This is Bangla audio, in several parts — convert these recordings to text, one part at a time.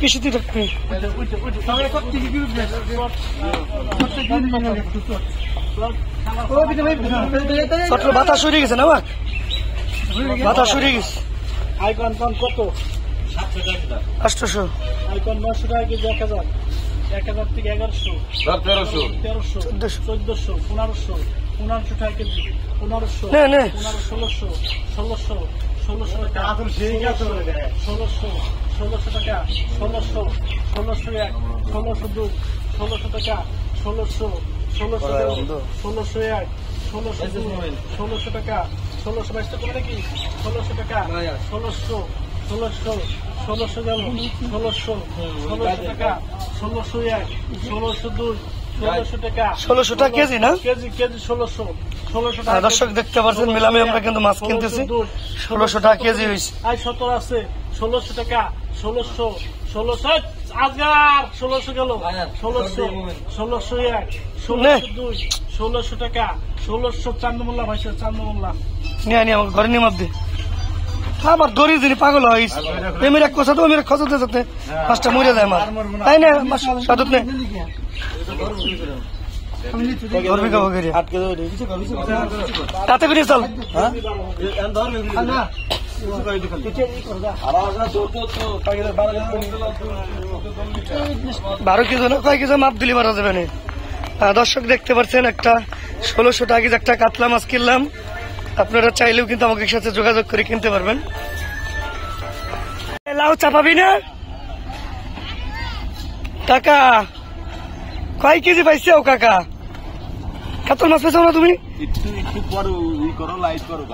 কৃষিতে রাখবি বাতাস সরে গেছে না আমার বাতাস সরে গেছে। আইকন কত 800 আইকন 900 টাকা কেজি 1000 1000 থেকে 1100 1300 1400 1500 1500 টাকা কেজি 1500 1600 1600 টাকা 1600 টাকা 1600 1 1600 2 1600 টাকা 1600 1 1600 টাকা 1600 বাইশটা করে নাকি 1600 টাকা 1600 গেল 1600 টাকা 1600 1 1600 2 1600 টাকা 1600 টাকা কেজি না কেজি 1600 টাকা। দর্শক দেখতে পাচ্ছেন মেলামে আমরা কিন্তু মাছ কিনতেছি 1600 টাকা কেজি হয়েছে। আই 17 আছে 1600 টাকা 1600 আজগার 1600 গেল 1600 1 1602 1600 টাকা 1600 চান্দমোল্লা ভাইসা চান্দমোল্লা নিয়ে আনি আমার ঘরে নিয়ে মাপদে আমার দড়ি দিন পাগল হয়েছে এমনি এক কথা তো আমি খোঁজাতে যেতে মাছটা মরে যায় আমার তাই না সাদত নেই তাতে করে চল বারো কেজি না কয় কেজি মাপ দিলে মারা যাবে না। দর্শক দেখতে পাচ্ছেন একটা 1600 টাকা কেজি একটা কাতলা মাছ কিনলাম। আপনারা চাইলেও কিন্তু আমাকে সাথে যোগাযোগ করে কিনতে পারবেন। লাউ চাপাবি না কাকা কয় কেজি পাইছে ও কাকা কাতল মাছ পেয়েছো না তুমি একটু করো লাইট করো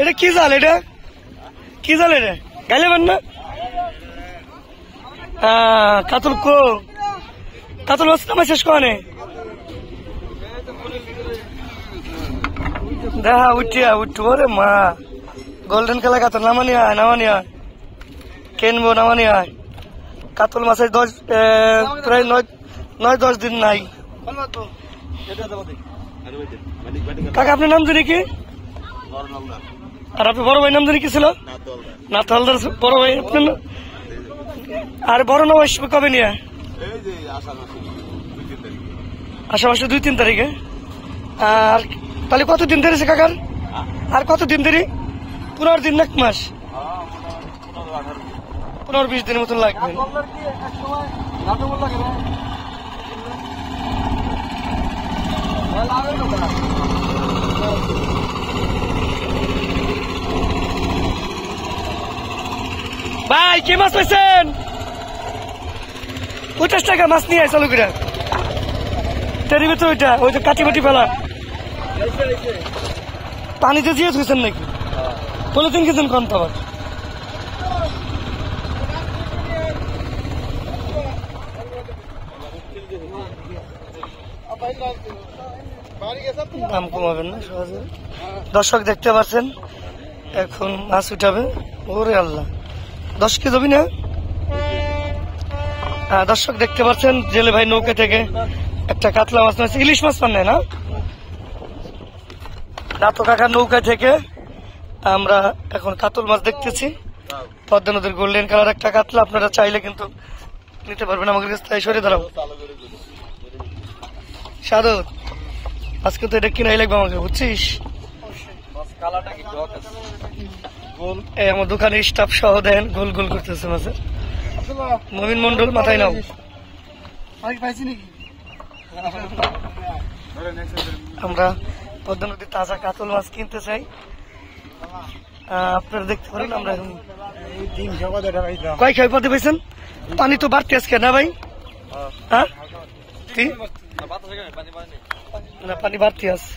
এটা কি জাল এটা গাইলে না কাতল কো কাতল মাছ নামা শেষ কনে দেখা উঠু ওরে মা গোল্ডেন কালার কাতল নামানি আয় কেনবো নামানি আয় কাতল মাছের প্রায় 9-10 দিন নাই। কাকা আপনার নাম জানি কি আর আপনার বড় ভাই নাম জানি কি ছিল না তো হালদার বড় ভাই আপনার আর বড় নাম আসবে কবে নিয়ে আশেপাশে 2-3 তারিখে আর তাহলে কতদিন ধরেছে কাকার আর কতদিন ধরে 15 দিন না 1 মাস 15-20 দিনের মতন লাগবে। ভাই কি মাছ পাইছেন 50 টাকা মাছ নিয়ে চালু করে তেরিবে তো ওই যে কাটি বাটি ফেলা পানিতে দিয়ে ধুয়েছেন নাকি পলিথিন কিছেন কম তো দাম কমাবেন না সহজে। দর্শক দেখতে পাচ্ছেন এখন মাছ উঠাবে ওরে আল্লাহ 10 কেজি যাবি না। দর্শক দেখতে পাচ্ছেন জেলে ভাই নৌকা থেকে একটা কাতলা মাছ নিয়েছে ইলিশ মাছ পান না তো কাকার নৌকা থেকে আমরা এখন কাতল মাছ দেখতেছি পদ্মা নদীর গোল্ডেন কালার একটা কাতলা। আপনারা চাইলে কিন্তু নিতে পারবেন আমাদের কাছে তাই সরে দাঁড়াবো সাদত আজকে তো এটা কিনাই লাগবে আমাকে বুঝছিস আমার দোকানের স্টাফ সহ দেন গোল গোল করতেছে মাঝে নবীন মন্ডল মাথায় নাও আমরা পদ্মা নদীর তাজা কাতল মাছ কিনতে চাই আপনারা দেখতে পারেন আমরা কয় খাই পদে পাইছেন পানি তো বাড়তে আজকে না ভাই হ্যাঁ না পানি বাড়তি আছে